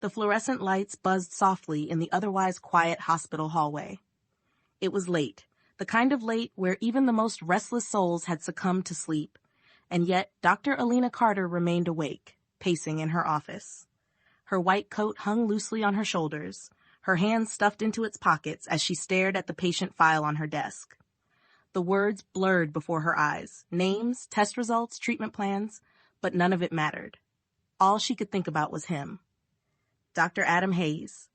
The fluorescent lights buzzed softly in the otherwise quiet hospital hallway. It was late, the kind of late where even the most restless souls had succumbed to sleep, and yet Dr. Elena Carter remained awake, pacing in her office. Her white coat hung loosely on her shoulders, her hands stuffed into its pockets as she stared at the patient file on her desk. The words blurred before her eyes, names, test results, treatment plans, but none of it mattered. All she could think about was him. Dr. Adam Hayes.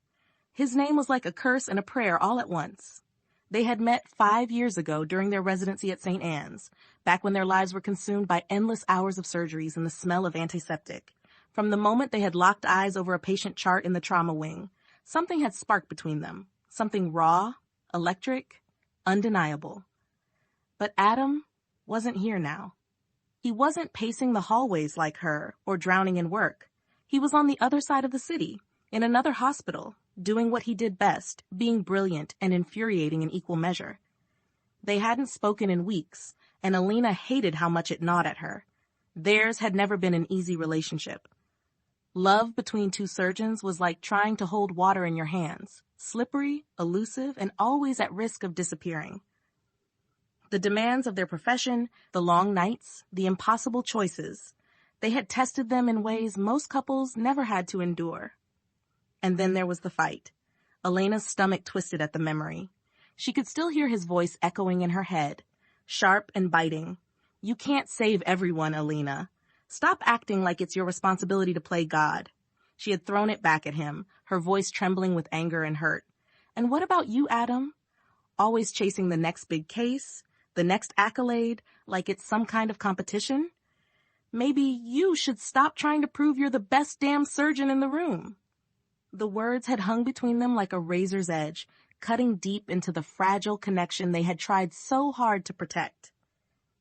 His name was like a curse and a prayer all at once. They had met 5 years ago during their residency at St. Anne's, back when their lives were consumed by endless hours of surgeries and the smell of antiseptic. From the moment they had locked eyes over a patient chart in the trauma wing, something had sparked between them, something raw, electric, undeniable. But Adam wasn't here now. He wasn't pacing the hallways like her or drowning in work. He was on the other side of the city, in another hospital, doing what he did best, being brilliant and infuriating in equal measure. They hadn't spoken in weeks, and Elena hated how much it gnawed at her. Theirs had never been an easy relationship. Love between two surgeons was like trying to hold water in your hands, slippery, elusive, and always at risk of disappearing. The demands of their profession, the long nights, the impossible choices, they had tested them in ways most couples never had to endure. And then there was the fight. Elena's stomach twisted at the memory. She could still hear his voice echoing in her head, sharp and biting. "You can't save everyone, Elena. Stop acting like it's your responsibility to play God." She had thrown it back at him, her voice trembling with anger and hurt. "And what about you, Adam? Always chasing the next big case, the next accolade, like it's some kind of competition? Maybe you should stop trying to prove you're the best damn surgeon in the room." The words had hung between them like a razor's edge, cutting deep into the fragile connection they had tried so hard to protect.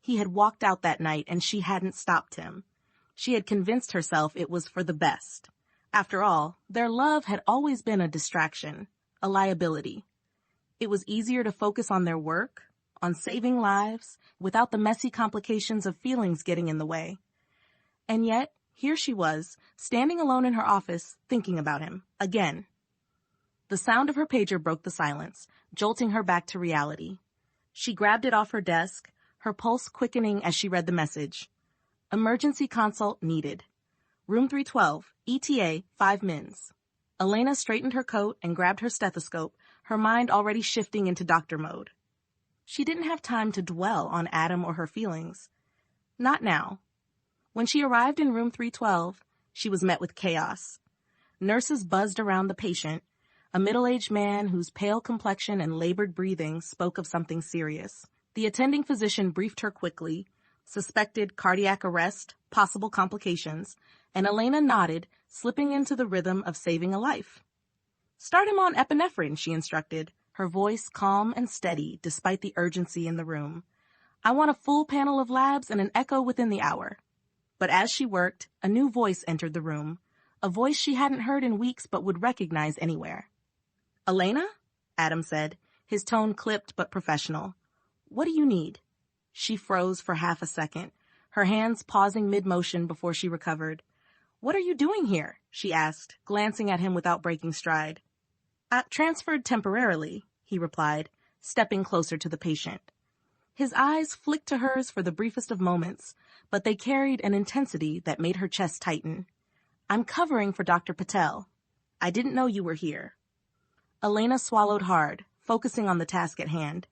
He had walked out that night and she hadn't stopped him. She had convinced herself it was for the best. After all, their love had always been a distraction, a liability. It was easier to focus on their work, on saving lives, without the messy complications of feelings getting in the way. And yet, here she was, standing alone in her office, thinking about him, again. The sound of her pager broke the silence, jolting her back to reality. She grabbed it off her desk, her pulse quickening as she read the message. Emergency consult needed. Room 312, ETA, 5 mins. Elena straightened her coat and grabbed her stethoscope, her mind already shifting into doctor mode. She didn't have time to dwell on Adam or her feelings. Not now. When she arrived in room 312, she was met with chaos. Nurses buzzed around the patient, a middle-aged man whose pale complexion and labored breathing spoke of something serious. The attending physician briefed her quickly, suspected cardiac arrest, possible complications, and Elena nodded, slipping into the rhythm of saving a life. "Start him on epinephrine," she instructed, her voice calm and steady despite the urgency in the room. "I want a full panel of labs and an echo within the hour." But as she worked, a new voice entered the room, a voice she hadn't heard in weeks but would recognize anywhere. "Elena?" Adam said, his tone clipped but professional. "What do you need?" She froze for half a second, her hands pausing mid-motion before she recovered. "What are you doing here?" she asked, glancing at him without breaking stride. Transferred temporarily," he replied, stepping closer to the patient. His eyes flicked to hers for the briefest of moments, but they carried an intensity that made her chest tighten. "I'm covering for Dr. Patel. I didn't know you were here." Elena swallowed hard, focusing on the task at hand.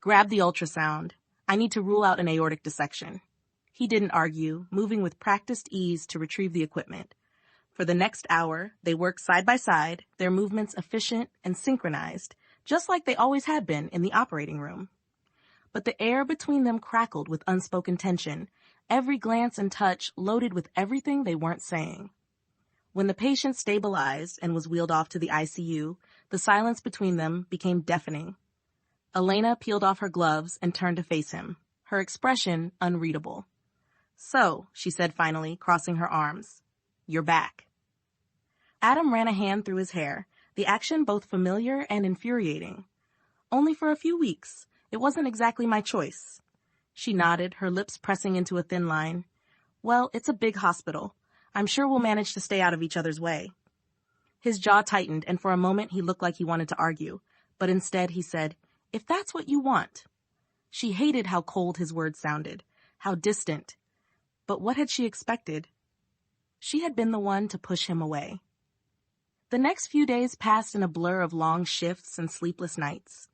"Grab the ultrasound. I need to rule out an aortic dissection." He didn't argue, moving with practiced ease to retrieve the equipment. For the next hour, they worked side by side, their movements efficient and synchronized, just like they always had been in the operating room. But the air between them crackled with unspoken tension, every glance and touch loaded with everything they weren't saying. When the patient stabilized and was wheeled off to the ICU, the silence between them became deafening. Elena peeled off her gloves and turned to face him, her expression unreadable. "So," she said finally, crossing her arms, "you're back." Adam ran a hand through his hair, the action both familiar and infuriating. "Only for a few weeks. It wasn't exactly my choice." She nodded, her lips pressing into a thin line. "Well, it's a big hospital. I'm sure we'll manage to stay out of each other's way." His jaw tightened, and for a moment he looked like he wanted to argue, but instead he said, "If that's what you want." She hated how cold his words sounded, how distant. But what had she expected? She had been the one to push him away. The next few days passed in a blur of long shifts and sleepless nights.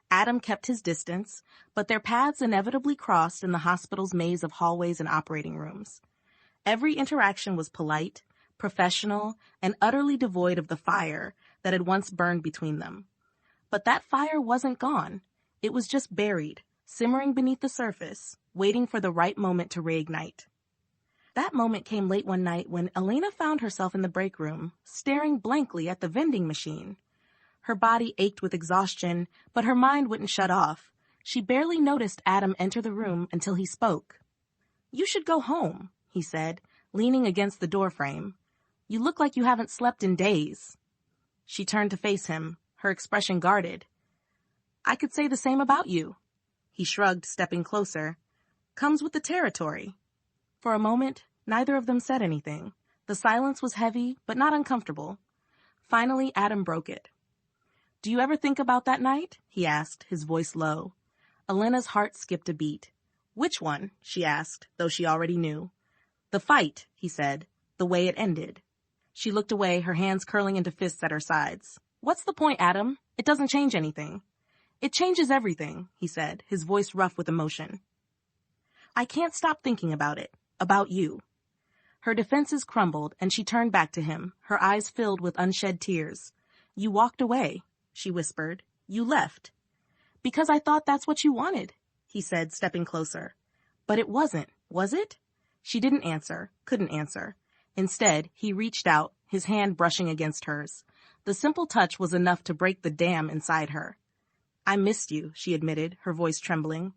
Adam kept his distance, but their paths inevitably crossed in the hospital's maze of hallways and operating rooms. Every interaction was polite, professional, and utterly devoid of the fire that had once burned between them. But that fire wasn't gone. It was just buried, simmering beneath the surface, waiting for the right moment to reignite. That moment came late one night when Elena found herself in the break room, staring blankly at the vending machine. Her body ached with exhaustion, but her mind wouldn't shut off. She barely noticed Adam enter the room until he spoke. "You should go home," he said, leaning against the doorframe. "You look like you haven't slept in days." She turned to face him, her expression guarded. "I could say the same about you." He shrugged, stepping closer. "Comes with the territory." For a moment, neither of them said anything. The silence was heavy, but not uncomfortable. Finally, Adam broke it. "Do you ever think about that night?" he asked, his voice low. Elena's heart skipped a beat. "Which one?" she asked, though she already knew. "The fight," he said, "the way it ended." She looked away, her hands curling into fists at her sides. "What's the point, Adam? It doesn't change anything." "It changes everything," he said, his voice rough with emotion. "I can't stop thinking about it. About you." Her defenses crumbled, and she turned back to him, her eyes filled with unshed tears. "You walked away," she whispered. "You left." "Because I thought that's what you wanted," he said, stepping closer. "But it wasn't, was it?" She didn't answer, couldn't answer. Instead, he reached out, his hand brushing against hers. The simple touch was enough to break the dam inside her. "I missed you," she admitted, her voice trembling.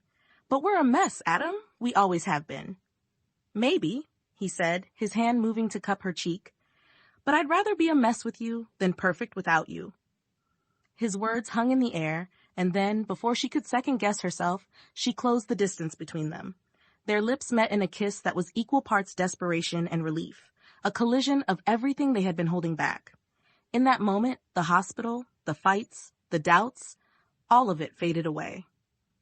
"But we're a mess, Adam. We always have been." "Maybe," he said, his hand moving to cup her cheek. "But I'd rather be a mess with you than perfect without you." His words hung in the air, and then, before she could second-guess herself, she closed the distance between them. Their lips met in a kiss that was equal parts desperation and relief, a collision of everything they had been holding back. In that moment, the hospital, the fights, the doubts, all of it faded away.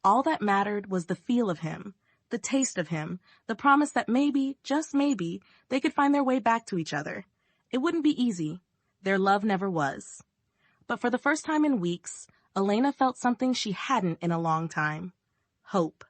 All that mattered was the feel of him, the taste of him, the promise that maybe, just maybe, they could find their way back to each other. It wouldn't be easy. Their love never was. But for the first time in weeks, Elena felt something she hadn't in a long time. Hope.